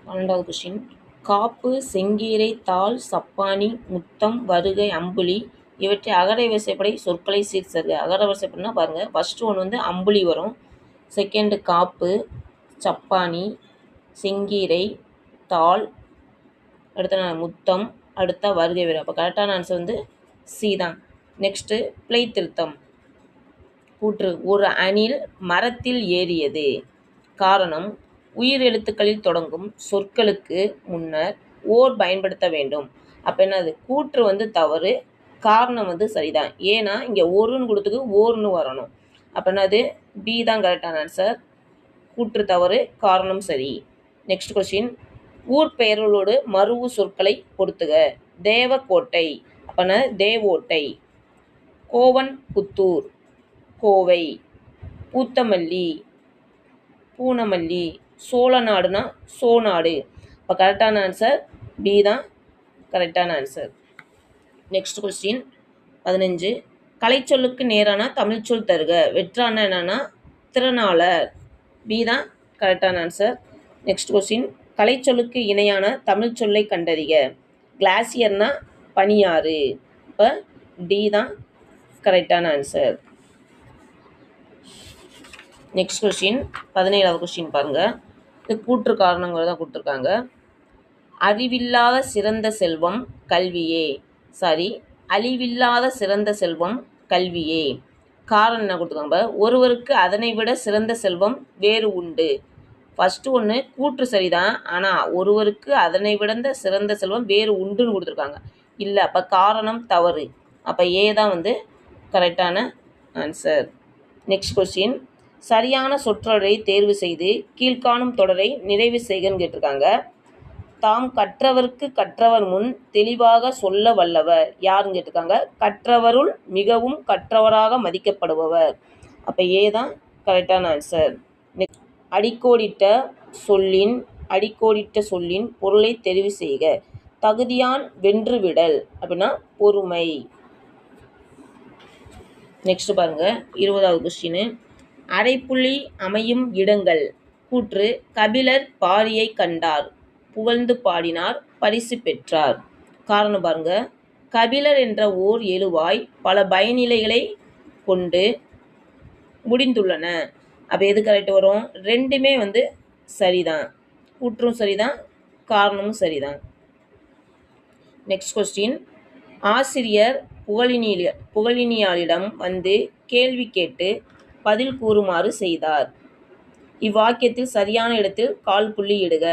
12வது கொஸ்டின். காப்பு, செங்கீரை, தாள், சப்பாணி, முத்தம், வருகை, அம்புலி இவற்றை அகர வரிசைப்படி சொற்களை சீர்செய்க. அகர வரிசைப்படினா பாருங்கள், ஃபஸ்ட்டு ஒன்று வந்து அம்புலி வரும், செகண்டு காப்பு, சப்பாணி, செங்கீரை, தாள், அடுத்த முத்தம், அடுத்த வருகை வரும். அப்போ கரெக்டான ஆன்சர் வந்து சி தான். நெக்ஸ்ட்டு பிழை திருத்தம். கூற்று: ஒரு அணில் மரத்தில் ஏறியது. காரணம்: உயிர் எழுத்துக்களில் தொடங்கும் சொற்களுக்கு முன்னர் ஓர் பயன்படுத்த வேண்டும். அப்போ என்னது? கூற்று வந்து தவறு, காரணம் வந்து சரிதான். ஏன்னா இங்கே ஒருன்னு கொடுத்துக்கு ஓர்னு வரணும். அப்போ என்னது? பி தான் கரெக்டான ஆன்சர். கூற்று தவறு, காரணம் சரி. Next question. ஊர் பெயர்களோடு மருவு சொற்களை பொறுத்துக. தேவக்கோட்டை அப்போனா தேவோட்டை, கோவன் புத்தூர், கோவை, பூத்தமல்லி, பூனமல்லி, சோழநாடுனா சோநாடு. இப்போ கரெக்டான ஆன்சர் பி தான் கரெக்டான ஆன்சர். Next question 15. கலைச்சொல்லுக்கு நேரான தமிழ்ச்சொல் தருக. வெற்றான என்னன்னா திறனாளர். பி தான் கரெக்டான ஆன்சர். Next question. கலைச்சொல்லுக்கு இணையான தமிழ்ச்சொல்லை கண்டறிக. கிளாசியர்னா பனியாறு. இப்போ டி தான் கரெக்டான ஆன்சர். நெக்ஸ்ட் கொஸ்டின் 17வது கொஸ்டின் பாருங்கள். இது கூற்று காரணங்கள் தான் கொடுத்துருக்காங்க. அறிவில்லாத சிறந்த செல்வம் கல்வியே. அழிவில்லாத சிறந்த செல்வம் கல்வியே. காரணம் என்ன கொடுத்துருக்காங்க? ஒருவருக்கு அதனை விட சிறந்த செல்வம் வேறு உண்டு. ஃபஸ்ட்டு ஒன்று கூற்று சரிதான், ஆனால் ஒருவருக்கு அதனை விட சிறந்த செல்வம் வேறு உண்டுன்னு கொடுத்துருக்காங்க. இல்லை, அப்போ காரணம் தவறு. அப்போ ஏ தான் வந்து கரெக்டான ஆன்சர். Next question. சரியான சொற்றொடரை தேர்வு செய்து கீழ்காணும் தொடரை நிறைவு செய்கன்னு கேட்டிருக்காங்க. தாம் கற்றவருக்கு கற்றவர் முன் தெளிவாக சொல்ல வல்லவர் யாருன்னு கேட்டிருக்காங்க. கற்றவருள் மிகவும் கற்றவராக மதிக்கப்படுபவர். அப்போ ஏ தான் கரெக்டான ஆன்சர். அடிக்கோடிட்ட சொல்லின் பொருளை தெரிவு செய்க. தகுதியான் வென்றுவிடல் அப்படின்னா பொறுமை. நெக்ஸ்ட் பாருங்க 20வது கொஸ்டின். அரைப்புள்ளி அமையும் இடங்கள். கூற்று: கபிலர் பாரியை கண்டார், புகழ்ந்து பாடினார், பரிசு பெற்றார். காரணம் பாருங்க. கபிலர் என்ற ஓர் எழுவாய் பல பயனிலைகளை கொண்டு முடிந்துள்ளன. அப்போ எது கரெக்ட் வரும்? ரெண்டுமே வந்து சரிதான். கூற்றும் சரிதான், காரணமும் சரிதான். Next question. ஆசிரியர் புகழினியாளிடம் வந்து கேள்வி கேட்டு பதில் கூறுமாறு செய்தார். இவ்வாக்கியத்தில் சரியான இடத்தில் கால் புள்ளி இடுக.